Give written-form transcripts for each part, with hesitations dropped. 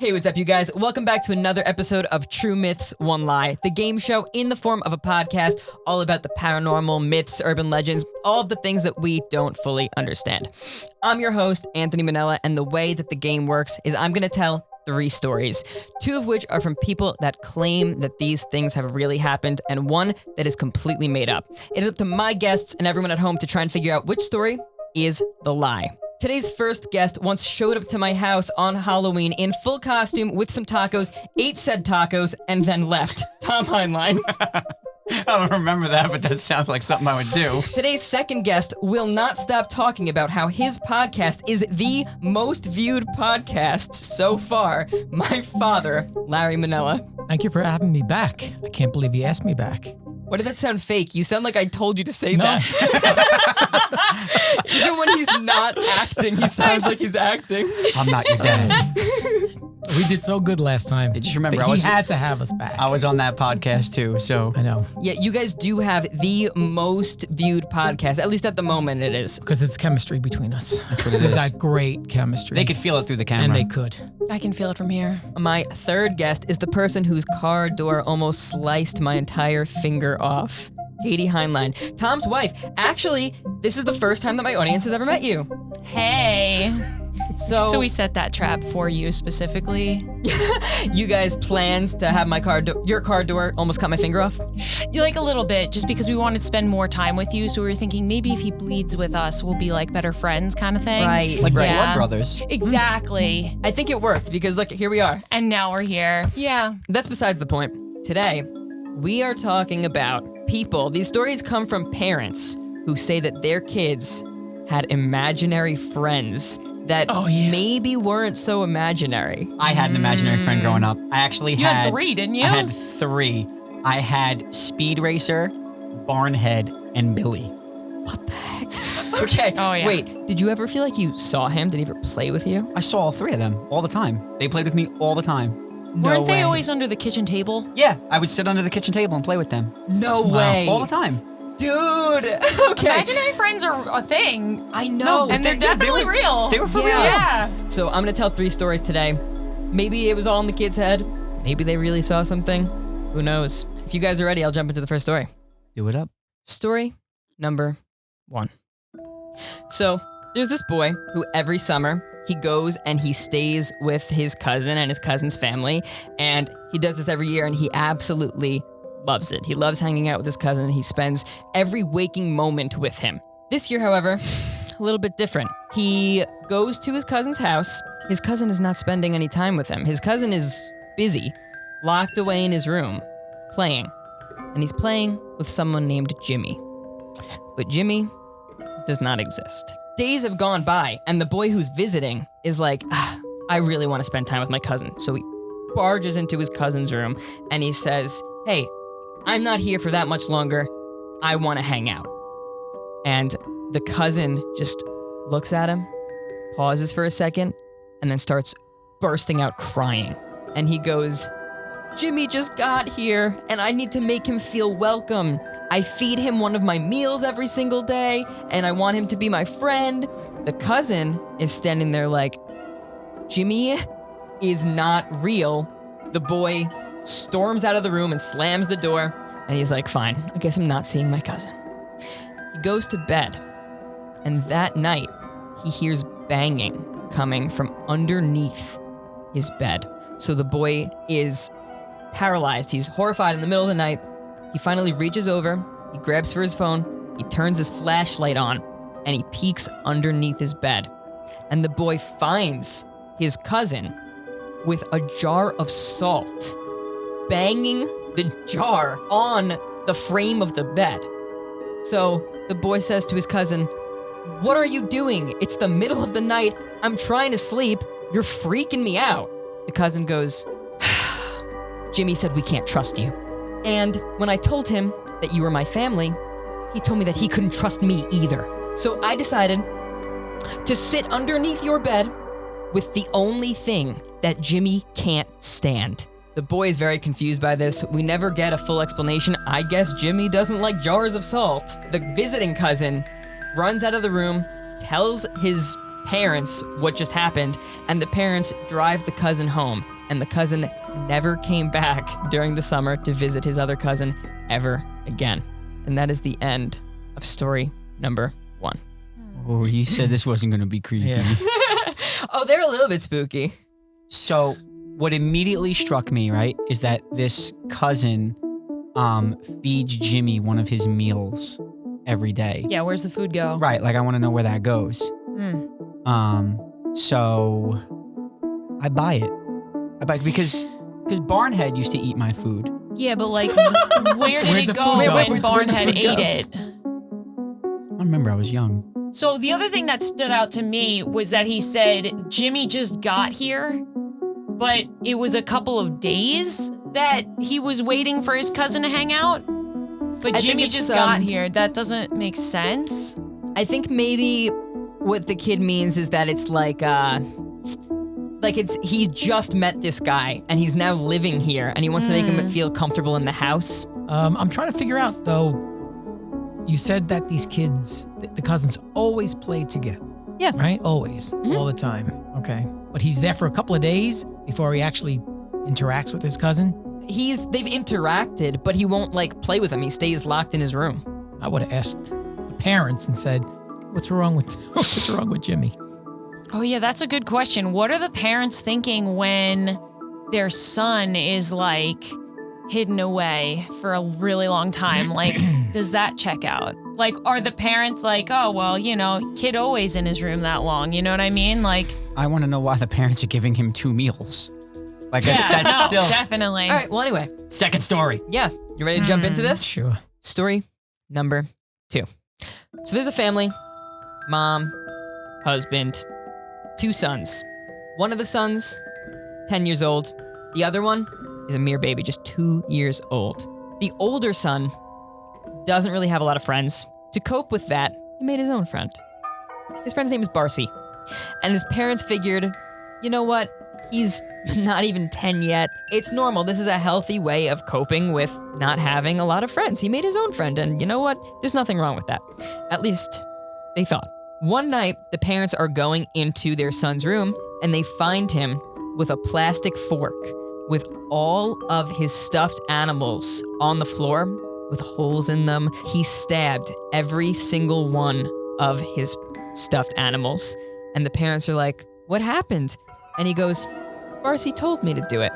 Hey, what's up, you guys? Welcome back to another episode of True Myths, One Lie, the game show in the form of a podcast all about the paranormal, myths, urban legends, all of the things that we don't fully understand. I'm your host, Anthony Manella, and the way that the game works is I'm going to tell 3 stories, 2 of which are from people that claim that these things have really happened, and 1 that is completely made up. It is up to my guests and everyone at home to try and figure out which story is the lie. Today's first guest once showed up to my house on Halloween in full costume with some tacos, ate said tacos, and then left. Tom Heinlein. I don't remember that, but that sounds like something I would do. Today's second guest will not stop talking about how his podcast is the most viewed podcast so far. My father, Larry Manella. Thank you for having me back. I can't believe you asked me back. Why did that sound fake? You sound like I told you to say that. Even when he's not acting, he sounds like he's acting. I'm not your dad. We did so good last time. Just remember, he had to have us back. I was on that podcast too, so. I know. Yeah, you guys do have the most viewed podcast, at least at the moment it is. Because it's chemistry between us. That's what it We've is. got great chemistry. They could feel it through the camera. And they could. I can feel it from here. My third guest is the person whose car door almost sliced my entire finger off. Katie Heinlein, Tom's wife. Actually, this is the first time that my audience has ever met you. Hey. So we set that trap for you specifically? You guys planned to have your car door almost cut my finger off? You like a little bit, just because we wanted to spend more time with you, so we were thinking maybe if he bleeds with us, we'll be like better friends kind of thing. Right. Like right. blood brothers. Exactly. I think it worked because look, here we are. And now we're here. Yeah. That's besides the point. Today, we are talking about people. These stories come from parents who say that their kids had imaginary friends that maybe weren't so imaginary. I had an imaginary friend growing up. I actually You had 3, didn't you? I had 3. I had Speed Racer, Barnhead, and Billy. What the heck? Okay. Oh, yeah. Wait, did you ever feel like you saw him? Did he ever play with you? I saw all 3 of them all the time. They played with me all the time. Weren't they always under the kitchen table? Yeah, I would sit under the kitchen table and play with them. No way. All the time. Dude. Okay. Imaginary friends are a thing. I know. And they're definitely real. They were for real. Yeah. So I'm gonna tell 3 stories today. Maybe it was all in the kid's head. Maybe they really saw something. Who knows? If you guys are ready, I'll jump into the first story. Do it up. Story number 1. So there's this boy who every summer he goes and he stays with his cousin and his cousin's family. And he does this every year and he absolutely loves it. He loves hanging out with his cousin. He spends every waking moment with him. This year, however, a little bit different. He goes to his cousin's house. His cousin is not spending any time with him. His cousin is busy, locked away in his room, playing. And he's playing with someone named Jimmy. But Jimmy does not exist. Days have gone by, and the boy who's visiting is like, I really want to spend time with my cousin. So he barges into his cousin's room, and he says, hey, I'm not here for that much longer. I want to hang out. And the cousin just looks at him, pauses for a second, and then starts bursting out crying. And he goes, Jimmy just got here, and I need to make him feel welcome. I feed him one of my meals every single day, and I want him to be my friend. The cousin is standing there like, Jimmy is not real. The boy storms out of the room and slams the door, and he's like, fine, I guess I'm not seeing my cousin. He goes to bed, and that night, he hears banging coming from underneath his bed. So the boy is paralyzed. He's horrified in the middle of the night. He finally reaches over, he grabs for his phone, he turns his flashlight on, and he peeks underneath his bed. And the boy finds his cousin with a jar of salt, banging the jar on the frame of the bed. So the boy says to his cousin, what are you doing? It's the middle of the night. I'm trying to sleep. You're freaking me out. The cousin goes, Jimmy said we can't trust you. And when I told him that you were my family, he told me that he couldn't trust me either. So I decided to sit underneath your bed with the only thing that Jimmy can't stand. The boy is very confused by this. We never get a full explanation. I guess Jimmy doesn't like jars of salt. The visiting cousin runs out of the room, tells his parents what just happened, and the parents drive the cousin home, and the cousin never came back during the summer to visit his other cousin ever again. And that is the end of story number 1. Oh, you said this wasn't going to be creepy. Yeah. Oh, they're a little bit spooky. So what immediately struck me, right, is that this cousin feeds Jimmy one of his meals every day. Yeah, where's the food go? Right, like I want to know where that goes. So I buy it. Because Barnhead used to eat my food. Yeah, but like, where did Where'd it the go food go? when Where'd the Barnhead food go? ate it? I remember I was young. So the other thing that stood out to me was that he said Jimmy just got here, but it was a couple of days that he was waiting for his cousin to hang out. But I think Jimmy it's, just got here. That doesn't make sense. I think maybe what the kid means is that it's like he just met this guy and he's now living here and he wants to make him feel comfortable in the house. I'm trying to figure out, though, you said that these kids, the cousins, always play together. Yeah. Right? Always. All the time. Okay. But he's there for a couple of days before he actually interacts with his cousin? They've interacted, but he won't like play with him. He stays locked in his room. I would have asked the parents and said, what's wrong with Jimmy? Oh yeah, that's a good question. What are the parents thinking when their son is like hidden away for a really long time? Like, does that check out? Like, are the parents like, oh, well, kid always in his room that long. You know what I mean? Like, I want to know why the parents are giving him 2 meals. Like, that's no, still... definitely. All right, well, anyway. Second story. Yeah, you ready to jump into this? Sure. Story number 2. So there's a family, mom, husband, 2 sons. One of the sons, 10 years old. The other one is a mere baby, just 2 years old. The older son doesn't really have a lot of friends. To cope with that, he made his own friend. His friend's name is Barcy. And his parents figured, you know what? He's not even 10 yet. It's normal. This is a healthy way of coping with not having a lot of friends. He made his own friend, and you know what? There's nothing wrong with that. At least, they thought. One night, the parents are going into their son's room, and they find him with a plastic fork with all of his stuffed animals on the floor with holes in them. He stabbed every single one of his stuffed animals. And the parents are like, what happened? And he goes, Barcy told me to do it.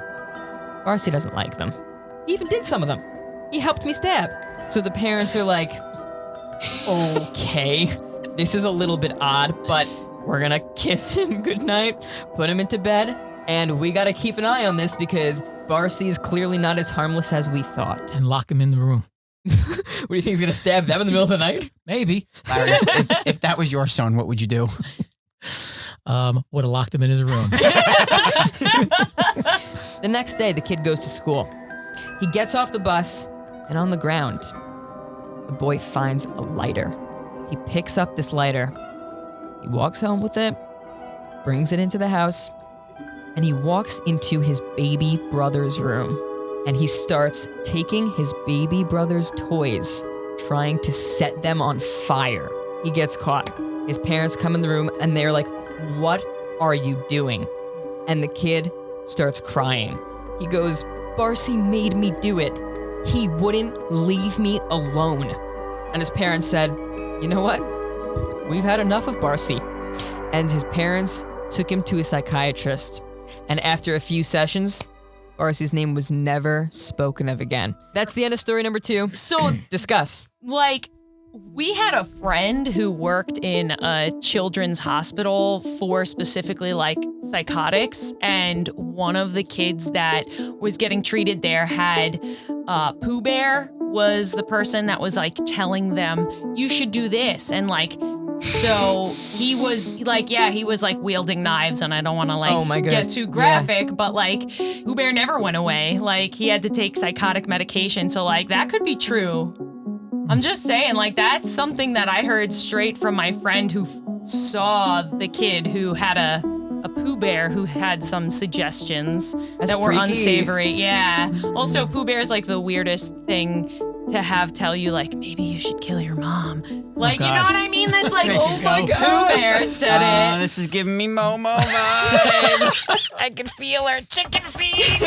Barcy doesn't like them. He even did some of them. He helped me stab. So the parents are like, okay, this is a little bit odd, but we're gonna kiss him goodnight, put him into bed, and we gotta keep an eye on this because Barcy's clearly not as harmless as we thought. And lock him in the room. What do you think, he's gonna stab them in the middle of the night? Maybe. Larry, if that was your son, what would you do? Would have locked him in his room. The next day, the kid goes to school. He gets off the bus, and on the ground, the boy finds a lighter. He picks up this lighter. He walks home with it, brings it into the house, and he walks into his baby brother's room. And he starts taking his baby brother's toys, trying to set them on fire. He gets caught. His parents come in the room, and they're like, what are you doing? And the kid starts crying. He goes, Barcy made me do it. He wouldn't leave me alone. And his parents said, you know what? We've had enough of Barcy. And his parents took him to a psychiatrist. And after a few sessions, Barcy's name was never spoken of again. That's the end of story number 2. So, Discuss. like, we had a friend who worked in a children's hospital for specifically like psychotics, and one of the kids that was getting treated there had Pooh Bear was the person that was like telling them, you should do this. And like, so he was like, yeah, he was like wielding knives, and I don't want to like Oh my get goodness. too graphic, but like Pooh Bear never went away. Like he had to take psychotic medication. So like that could be true. I'm just saying, like, that's something that I heard straight from my friend who saw the kid who had a Pooh Bear who had some suggestions That's that were freaky. unsavory. Yeah. Also, Pooh Bear is like the weirdest thing to have tell you like maybe you should kill your mom? Like, you know God. what I mean? That's like, There oh you my go. God, Pooh Bear said it. This is giving me Momo vibes. I can feel her chicken feet.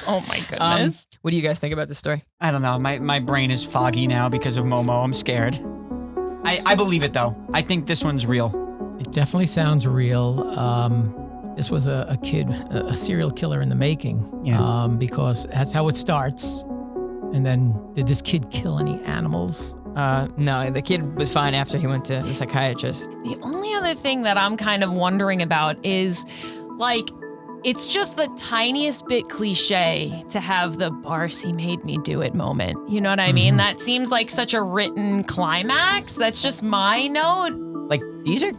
Oh my goodness. What do you guys think about this story? I don't know. My brain is foggy now because of Momo. I'm scared. I believe it though. I think this one's real. It definitely sounds real. This was a kid, a serial killer in the making. Yeah. Because that's how it starts. And then, did this kid kill any animals? No, the kid was fine after he went to the psychiatrist. The only other thing that I'm kind of wondering about is like, it's just the tiniest bit cliche to have the Barcy made me do it moment. You know what I mean? That seems like such a written climax. That's just my note. Like these are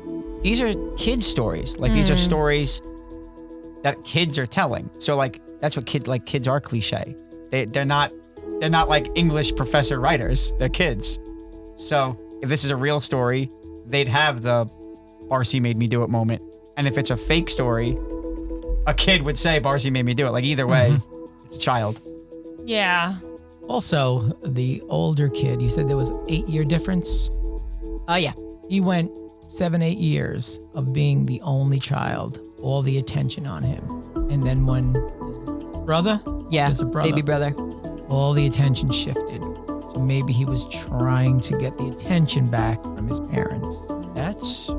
kids' stories. Like these are stories that kids are telling. So like that's what kids are cliche. They're not like English professor writers. They're kids. So if this is a real story, they'd have the Barcy made me do it moment. And if it's a fake story, a kid would say Barcy made me do it. Like either way, it's a child. Yeah. Also, the older kid, you said there was 8-year difference. Oh, yeah. He went 7-8 years of being the only child, all the attention on him. And then when his brother, Yeah, There's a brother. baby brother. all the attention shifted. So maybe he was trying to get the attention back from his parents. That's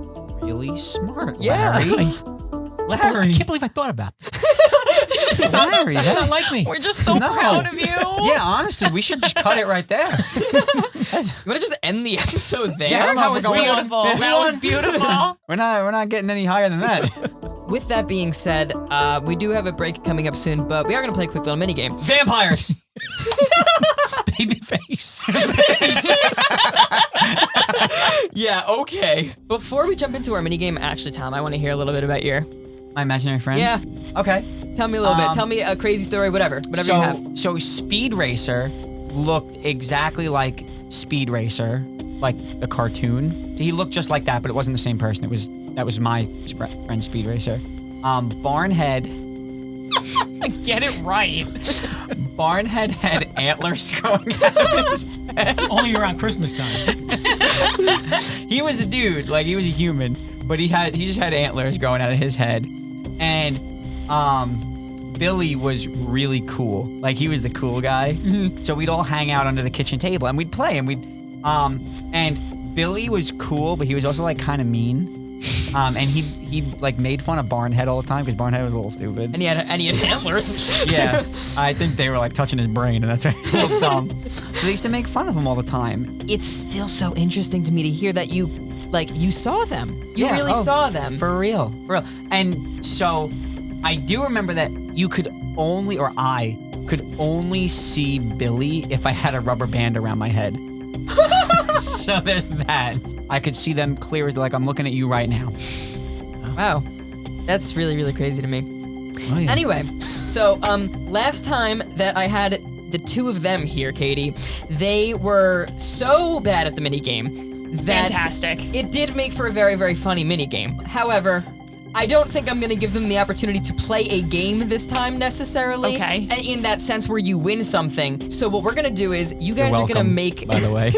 really smart, Yeah. Larry. I can't believe I thought about that. Larry, That's not like me. We're just so No. proud of you. Yeah, honestly, we should just cut it right there. You want to just end the episode there? Yeah, I don't know That if was we're going- beautiful. That was beautiful. We're not getting any higher than that. With that being said, we do have a break coming up soon, but we are going to play a quick little mini game. Vampires. Baby face. Yeah, okay. Before we jump into our mini game, actually, Tom, I want to hear a little bit about your. My imaginary friends. Yeah. Okay. Tell me a little bit. Tell me a crazy story, whatever you have. So Speed Racer looked exactly like Speed Racer, like the cartoon. So he looked just like that, but it wasn't the same person. That was my friend Speed Racer. Barnhead. Get it right. Barnhead had antlers growing out of his head. Only around Christmas time. He was a dude, like he was a human, but he just had antlers growing out of his head. And Billy was really cool. Like he was the cool guy. So we'd all hang out under the kitchen table and we'd play and and Billy was cool, but he was also like kind of mean. And he like made fun of Barnhead all the time because Barnhead was a little stupid. And he had antlers. Yeah, I think they were like touching his brain, and that's why he looked dumb. So they used to make fun of him all the time. It's still so interesting to me to hear that you saw them. You really saw them. For real. And so I do remember that I could only see Billy if I had a rubber band around my head. So there's that. I could see them clear as like I'm looking at you right now. Wow. That's really, really crazy to me. Oh, yeah. Anyway, so last time that I had the two of them here, Katie, they were so bad at the minigame that Fantastic. it did make for a very, very funny minigame. However, I don't think I'm going to give them the opportunity to play a game this time necessarily. Okay. In that sense where you win something. So what we're going to do is you guys You're are going to welcome, make... by the way.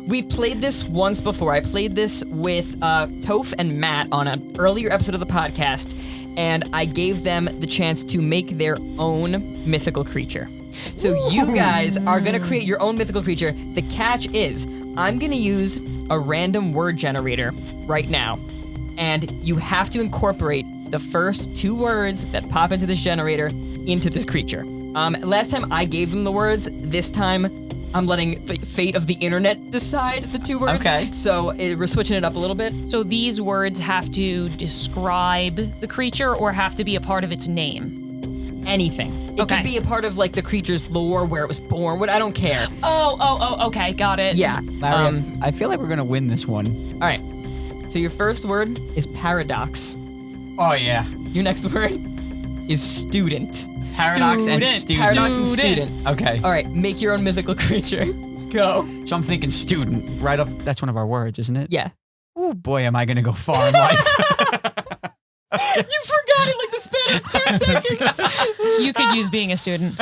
We played this once before. I played this with Toph and Matt on an earlier episode of the podcast, and I gave them the chance to make their own mythical creature. So you guys are gonna create your own mythical creature. The catch is, I'm gonna use a random word generator right now, and you have to incorporate the first 2 words that pop into this generator into this creature. Last time I gave them the words. This time, I'm letting the fate of the internet decide the 2 words. Okay. So we're switching it up a little bit. So these words have to describe the creature or have to be a part of its name? Anything. It Okay. could be a part of like the creature's lore, where it was born. I don't care. Oh, okay, got it. Yeah. Larry, I feel like we're gonna win this one. All right. So your first word is paradox. Oh yeah. Your next word is student. Paradox and student. Paradox and student. Okay. All right. Make your own mythical creature. Go. So I'm thinking student, right off. That's one of our words, isn't it? Yeah. Oh boy, am I gonna go far in life. You forgot it like the span of 2 seconds. You could use being a student.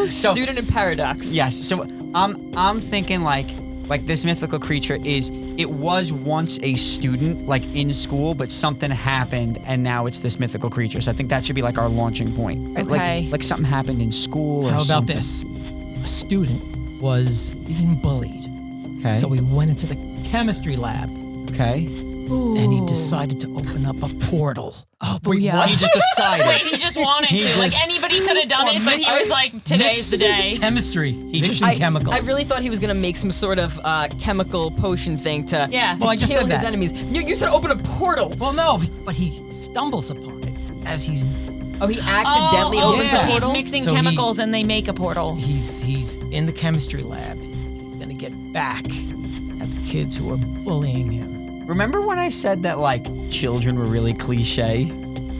Student and paradox. Yes. So I'm thinking like this mythical creature it was once a student like in school, but something happened and now it's this mythical creature. So I think that should be like our launching point. Right? Okay. Like something happened in school or How about something. this? A student was being bullied. Okay. So he went into the chemistry lab Okay. and he decided to open up a portal. Oh, Wait, booyah. what? He just decided. Wait, he just wanted He to. Like just- anybody could have done it, but he was like, today's the day. Chemistry. He just I, chemicals. I really thought he was gonna make some sort of chemical potion thing to, Yeah. to Well, I just kill said his that. enemies. You said open a portal. Well, no, but he stumbles upon it as he's Oh, he accidentally opens so a yeah. he's portal. mixing So he- chemicals and they make a portal. he's in the chemistry lab. He's gonna get back at the kids who are bullying him. Remember when I said that like children were really cliche?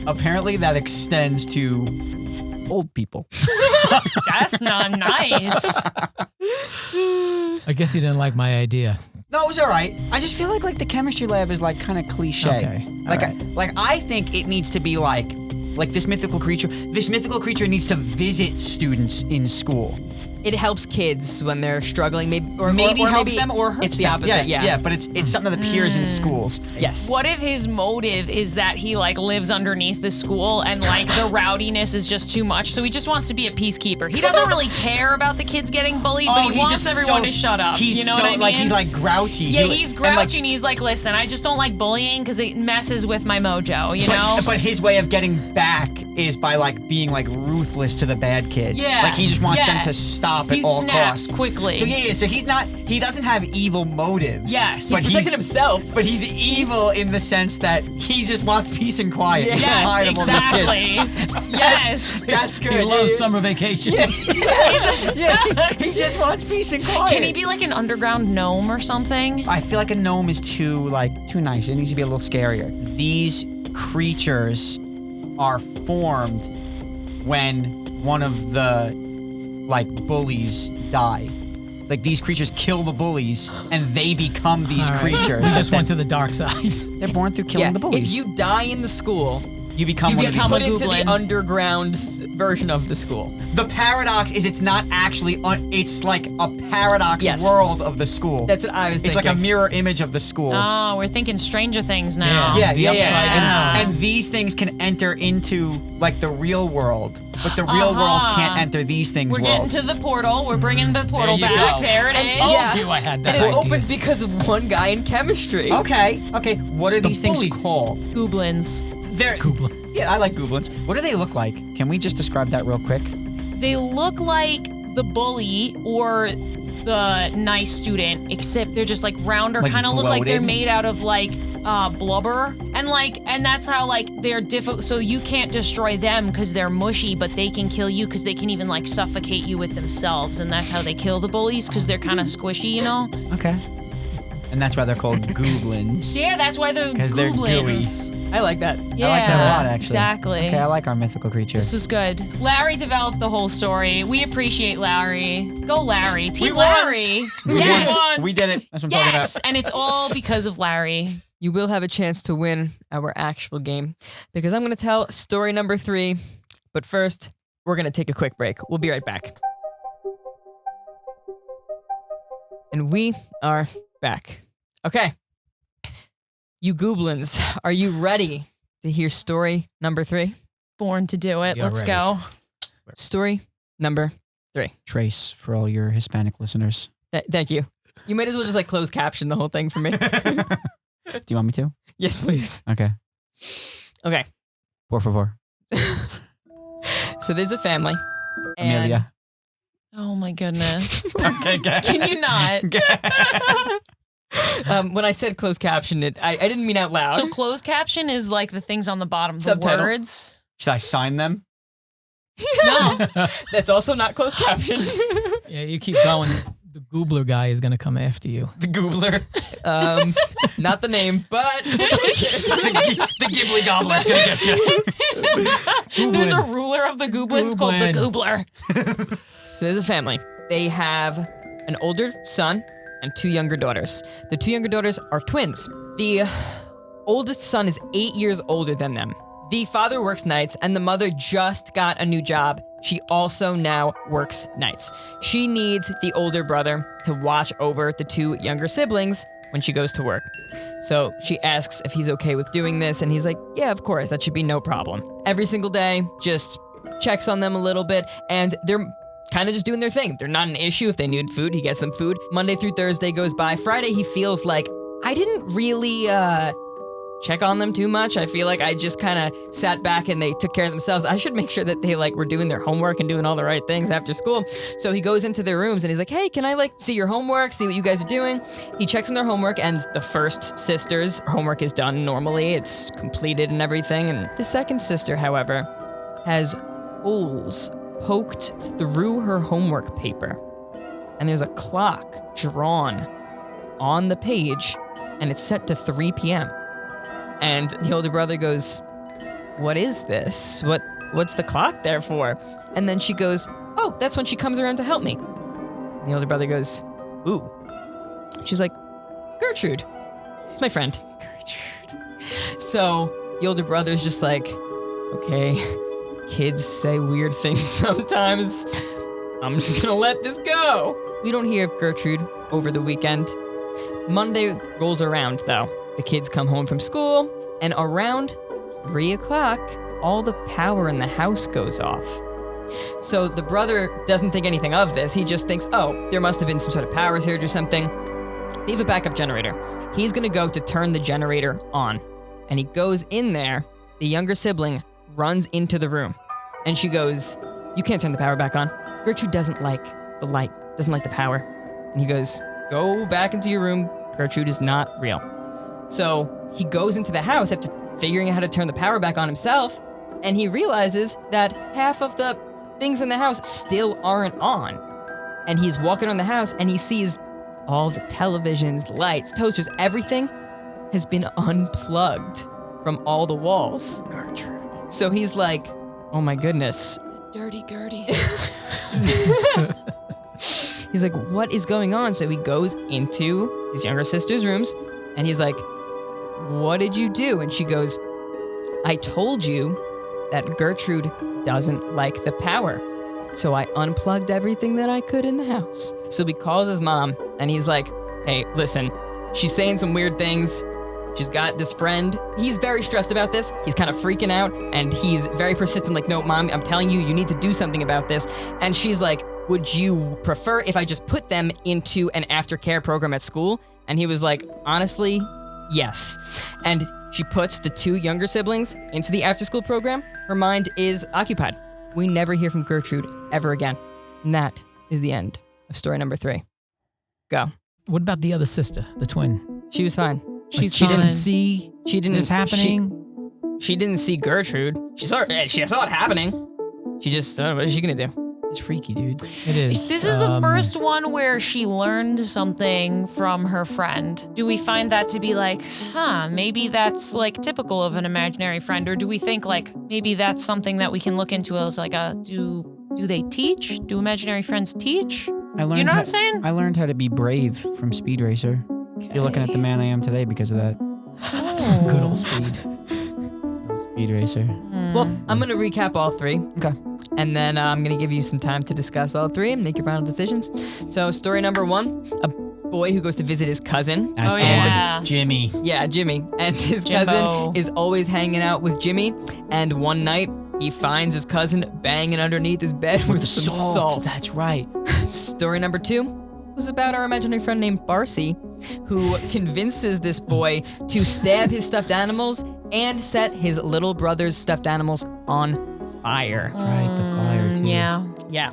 Apparently that extends to old people. That's not nice. I guess you didn't like my idea. No, it was all right. I just feel like the chemistry lab is like kind of cliche. Okay, Like all I think it needs to be like this mythical creature. This mythical creature needs to visit students in school. It helps kids when they're struggling, maybe Maybe or helps maybe them or hurts it's the them. opposite. Yeah. Yeah, but it's something that appears in schools. Yes. What if his motive is that he like lives underneath the school and like the rowdiness is just too much, so he just wants to be a peacekeeper. He doesn't really care about the kids getting bullied, but he he's wants just everyone so- to shut up. He's You know so, what I mean? like he's like grouchy. yeah, He- he's and, like, grouchy and he's like, listen, I just don't like bullying because it messes with my mojo, you know? But his way of getting back is by like being like ruthless to the bad kids. Yeah, Like he just wants them yeah. to stop He at all snaps costs. quickly. So yeah, so he doesn't have evil motives. Yes. But He's protecting himself. But he's evil in the sense that he just wants peace and quiet. He's Yes, tired of all those kids. exactly. Yes. That's good. He loves Yeah, summer vacations. yeah, he just wants peace and quiet. Can he be like an underground gnome or something? I feel like a gnome is too nice. It needs to be a little scarier. These creatures are formed when one of the bullies die. Like these creatures kill the bullies and they become these All right. creatures. We just that went to the dark side. they're born through killing Yeah. the bullies. If you die in the school, you become you one get of these. put a into goblin. the underground version of the school. The paradox is it's not actually it's like a paradox Yes. world of the school. That's what I was It's thinking. like a mirror image of the school. Oh, we're thinking Stranger Things now. Yeah. Yeah, the yeah, upside yeah. down. And these things can enter into like the real world, but the real world can't enter these things We're world. getting to the portal. We're bringing the portal There you back. go. There it And- is. yeah. Told you I had that and it idea. opens because of one guy in chemistry. Okay. What are these things bully. called? Goblins. They're Goblins. Yeah, I like goblins. What do they look like? Can we just describe that real quick? They look like the bully or the nice student, except they're just like rounder, Like kind of look like they're bloated? made out of like blubber, and that's how like they're difficult. So you can't destroy them because they're mushy, but they can kill you because they can even like suffocate you with themselves, and that's how they kill the bullies because they're kind of squishy, you know? Okay. And that's why they're called goblins. Yeah, that's why they're 'Cause they're goblins. I like that. Yeah, I like that a lot, actually. Exactly. Okay, I like our mythical creature. This was good. Larry developed the whole story. We appreciate Larry. Go Larry. Team won. Larry. Yes. We did it. That's what I'm talking Yes. about. And it's all because of Larry. You will have a chance to win our actual game because I'm going to tell story number 3. But first, we're going to take a quick break. We'll be right back. And we are back. Okay. You goblins, are you ready to hear story number 3? Born to do it. You're Let's ready. go. Story number 3. Trace for all your Hispanic listeners. Thank you. You might as well just like close caption the whole thing for me. Do you want me to? Yes, please. Okay. Okay. Por favor. So there's a family. And Amelia. Oh my goodness. Okay, Can you not? when I said closed caption, I didn't mean out loud. So closed caption is like the things on the bottom, the Subtitle. words. Should I sign them? No. That's also not closed caption. Yeah, you keep going. The Goobler guy is gonna come after you. The goobler. Not the name, but the Ghibli gobbler's gonna get you. There's a ruler of the goblins called the Goblin. Goobler. So there's a family. They have an older son and 2 younger daughters. The 2 younger daughters are twins. The oldest son is 8 years older than them. The father works nights, and the mother just got a new job. She also now works nights. She needs the older brother to watch over the 2 younger siblings when she goes to work. So she asks if he's okay with doing this, and he's like, yeah, of course, that should be no problem. Every single day, just checks on them a little bit, and they're kind of just doing their thing. They're not an issue. If they need food, he gets them food. Monday through Thursday goes by. Friday, he feels like, I didn't really check on them too much. I feel like I just kind of sat back and they took care of themselves. I should make sure that they were doing their homework and doing all the right things after school. So he goes into their rooms and he's like, hey, can I see your homework, see what you guys are doing? He checks on their homework, and the first sister's homework is done normally. It's completed and everything. And the second sister, however, has holes poked through her homework paper. And there's a clock drawn on the page, and it's set to 3 p.m. And the older brother goes, what is this? What's the clock there for? And then she goes, oh, that's when she comes around to help me. And the older brother goes, ooh. She's like, Gertrude. It's my friend. Gertrude. So the older brother's just like, okay, kids say weird things sometimes. I'm just gonna let this go. We don't hear of Gertrude over the weekend. Monday rolls around, though. The kids come home from school, and around 3 o'clock, all the power in the house goes off. So the brother doesn't think anything of this. He just thinks, oh, there must have been some sort of power surge or something. They have a backup generator. He's gonna go to turn the generator on. And he goes in there. The younger sibling runs into the room. And she goes, you can't turn the power back on. Gertrude doesn't like the light, doesn't like the power. And he goes, go back into your room. Gertrude is not real. So he goes into the house after figuring out how to turn the power back on himself, and he realizes that half of the things in the house still aren't on. And he's walking around the house, and he sees all the televisions, lights, toasters, everything has been unplugged from all the walls. Gertrude. So he's like, oh my goodness. Dirty Gertie. He's like, what is going on? So he goes into his younger sister's rooms, and he's like, what did you do? And she goes, I told you that Gertrude doesn't like the power. So I unplugged everything that I could in the house. So he calls his mom, and he's like, hey, listen, she's saying some weird things. She's got this friend. He's very stressed about this. He's kind of freaking out, and he's very persistent, like, no, Mom, I'm telling you, you need to do something about this. And she's like, would you prefer if I just put them into an aftercare program at school? And he was like, honestly, yes. And she puts the 2 younger siblings into the after-school program. Her mind is occupied. We never hear from Gertrude ever again. And that is the end of story number 3. Go. What about the other sister, the twin? She was fine. She didn't see this happening? She didn't see Gertrude. She saw it happening. She just, what is she gonna do? It's freaky, dude. It is. This is the first one where she learned something from her friend. Do we find that to be like, maybe that's like typical of an imaginary friend? Or do we think like maybe that's something that we can look into as like do they teach? Do imaginary friends teach? I learned You know what I'm saying? I learned how to be brave from Speed Racer. You're looking at the man I am today because of that. Good old Speed. Speed Racer. Well, I'm gonna recap all 3. Okay. And then I'm gonna give you some time to discuss all 3 and make your final decisions. So story number 1, a boy who goes to visit his cousin. That's Oh, the yeah. one. Jimmy. Yeah, Jimmy. And his Jimbo. cousin is always hanging out with Jimmy. And one night, he finds his cousin banging underneath his bed with some salt. That's right. Story number 2 was about our imaginary friend named Barcy, who convinces this boy to stab his stuffed animals and set his little brother's stuffed animals on fire. That's right, the fire too. Yeah. Yeah.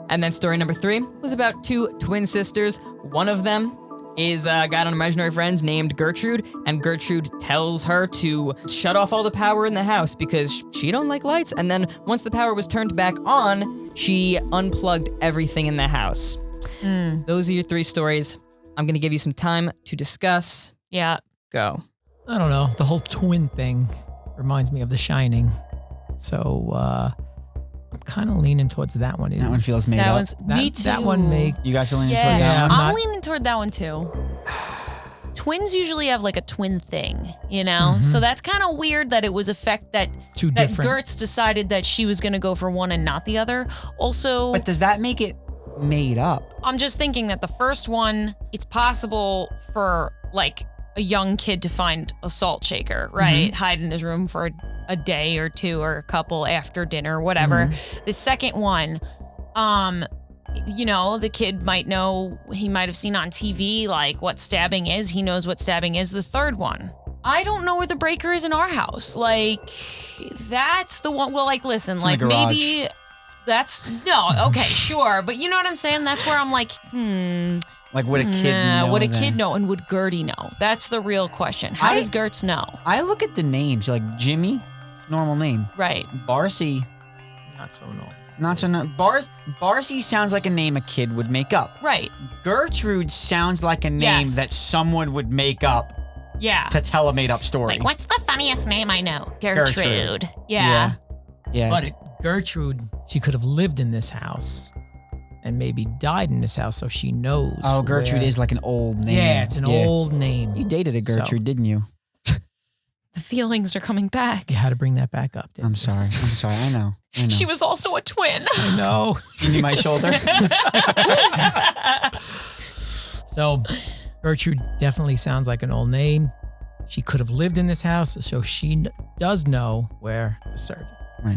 And then story number 3 was about 2 twin sisters. One of them is got an imaginary friend named Gertrude, and Gertrude tells her to shut off all the power in the house because she don't like lights. And then once the power was turned back on, she unplugged everything in the house. Those are your 3 stories. I'm going to give you some time to discuss. Yeah. Go. I don't know. The whole twin thing reminds me of The Shining. So I'm kind of leaning towards that one. That one feels made That up. one's me too. That one make. You guys are leaning toward Yeah, that one? I'm I'm not- leaning toward that one too. twins usually have like a twin thing, you know? So that's kind of weird that it was that Two that different. Gertz decided that she was going to go for one and not the other. Also, But does that make it made up? I'm just thinking that the first one, it's possible for like a young kid to find a salt shaker, right? Hide in his room for a day or two or a couple after dinner, whatever. The second one, you know, the kid might know, he might have seen on TV like what stabbing is. He knows what stabbing is. The third one, I don't know where the breaker is in our house. Like, that's the one. Well, like, listen, It's in like the garage. maybe that's, no, okay, sure. But you know what I'm saying? That's where I'm like, Like, would a kid know? would a then? kid know, and would Gertie know? That's the real question. How does Gertz know? I look at the names, like Jimmy, normal name. Right. Barcy, Not so normal. not so Barcy sounds like a name a kid would make up. Right. Gertrude sounds like a name Yes. that someone would make up Yeah. to tell a made-up story. Like, what's the funniest name I know? Gertrude. Yeah. Yeah. But Gertrude, she could have lived in this house and maybe died in this house, so she knows. Oh, Gertrude where- is like an old name. Yeah, it's an old name. You dated a Gertrude, didn't you? The feelings are coming back. You had to bring that back up. didn't I'm you? sorry. I know. She was also a twin. No. You need my shoulder? So Gertrude definitely sounds like an old name. She could have lived in this house, so she does know where to search.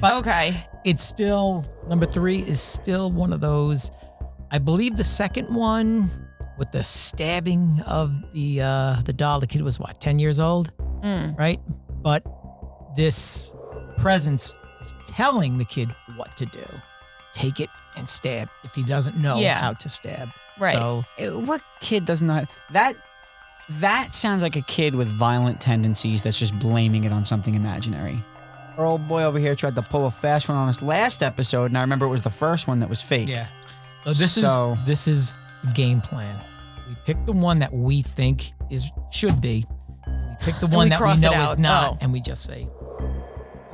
But Okay. it's still, number 3 is still one of those. I believe the second one with the stabbing of the doll, the kid was what, 10 years old, right? But this presence is telling the kid what to do. Take it and stab if he doesn't know Yeah. how to stab. Right. So What kid does not? That sounds like a kid with violent tendencies that's just blaming it on something imaginary. Our old boy over here tried to pull a fast one on us last episode, and I remember it was the first one that was fake. yeah. So this is the game plan. We pick the one that we think should be. We pick the one we that we cross it know out. is not, Oh. and we just say,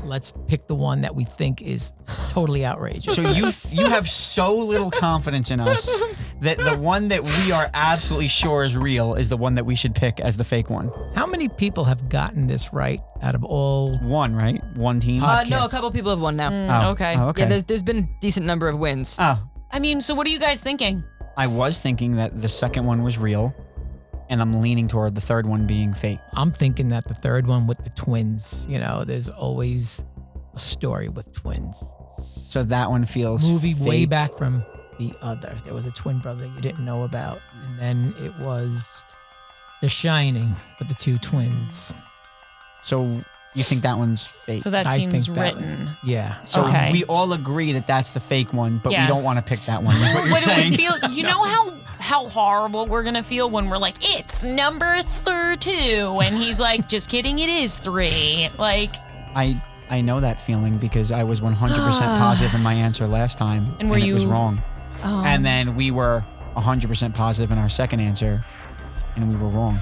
let's pick the one that we think is totally outrageous. So you have so little confidence in us that the one that we are absolutely sure is real is the one that we should pick as the fake one. How many people have gotten this right out of all? One, right? One team. No, a Podcast. couple people have won now. Oh. Okay. Oh, okay. Yeah, there's been a decent number of wins. Oh, I mean, so what are you guys thinking? I was thinking that the second one was real, and I'm leaning toward the third one being fake. I'm thinking that the third one with the twins, there's always a story with twins. So that one feels Movie way fake. back from the other. There was a twin brother you didn't know about. And then it was The Shining with the two twins. So you think that one's fake? So that I seems think that written. Yeah. So Okay. we all agree that that's the fake one, but we Yes. don't want to pick that one. Is what you're What it saying? would feel, you know how horrible we're gonna feel when we're like, it's number 2, and he's like, just kidding, it is 3. Like, I know that feeling because I was 100% positive in my answer last time, And were it was you- wrong. And then we were 100% positive in our second answer, and we were wrong.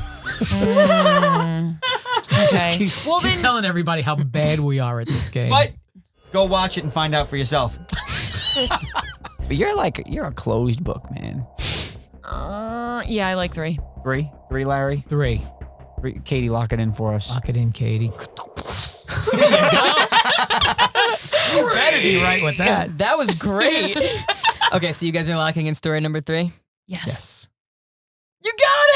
okay. Well Keep then, telling everybody how bad we are at this game. But go watch it and find out for yourself. But you're a closed book, man. yeah, I like 3. Three, Larry. 3. Katie, lock it in for us. Lock it in, Katie. You better be right with that. That was great. Okay, so you guys are locking in story number 3? Yes. You got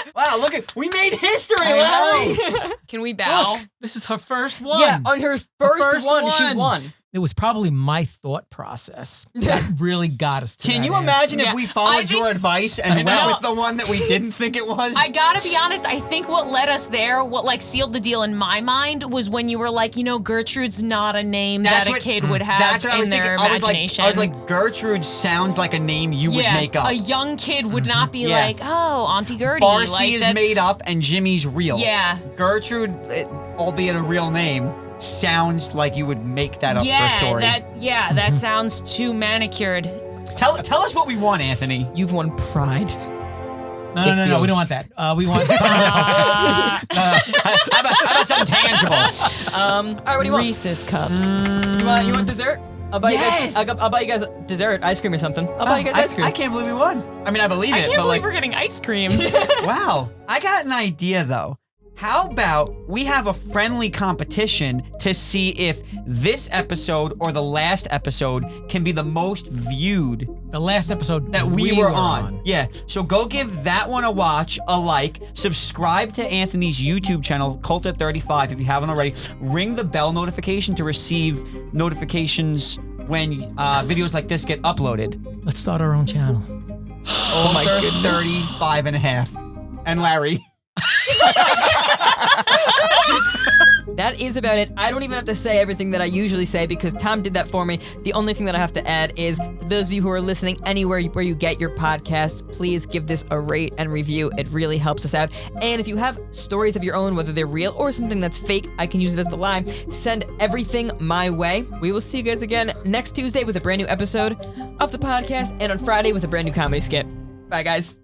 it! Wow, we made history, I Larry. Can we bow? This is her first one. Yeah, on her first one, she one. won. It was probably my thought process that really got us to Can that you answer. imagine Yeah. if we I followed think- your advice and went know. with the one that we didn't think it was? I gotta be honest, I think what led us there, what like sealed the deal in my mind, was when you were like, Gertrude's not a name that a kid would have That's what I was in their thinking. imagination. I was like, Gertrude sounds like a name you would make up. A young kid would not be Yeah. like, oh, Auntie Gertie. Barcy like, is that's- made up and Jimmy's real. Yeah. Gertrude, albeit a real name, sounds like you would make that up for a Yeah, story. that sounds too manicured. Tell us what we want, Anthony. You've won pride. No, we feels- don't want that. We want something else. How about something tangible? All right, what do you want? Reese's cups. You want dessert? I'll buy Yes! you guys. I'll buy you guys dessert, ice cream or something. I'll buy you guys ice cream. I can't believe we won. I mean, I believe I it, can't but believe like, we're getting ice cream. wow. I got an idea though. How about we have a friendly competition to see if this episode or the last episode can be the most viewed The last episode that we were on. Yeah. So go give that one a watch, a like, subscribe to Anthony's YouTube channel, Culta35, if you haven't already. Ring the bell notification to receive notifications when videos like this get uploaded. Let's start our own channel. Oh my goodness. 35 and a half. And Larry. That is about it. I don't even have to say everything that I usually say because Tom did that for me. The only thing that I have to add is, for those of you who are listening anywhere where you get your podcasts, please give this a rate and review. It really helps us out. And if you have stories of your own, whether they're real or something that's fake, I can use it as the line. Send everything my way. We will see you guys again next Tuesday with a brand new episode of the podcast and on Friday with a brand new comedy skit. Bye, guys.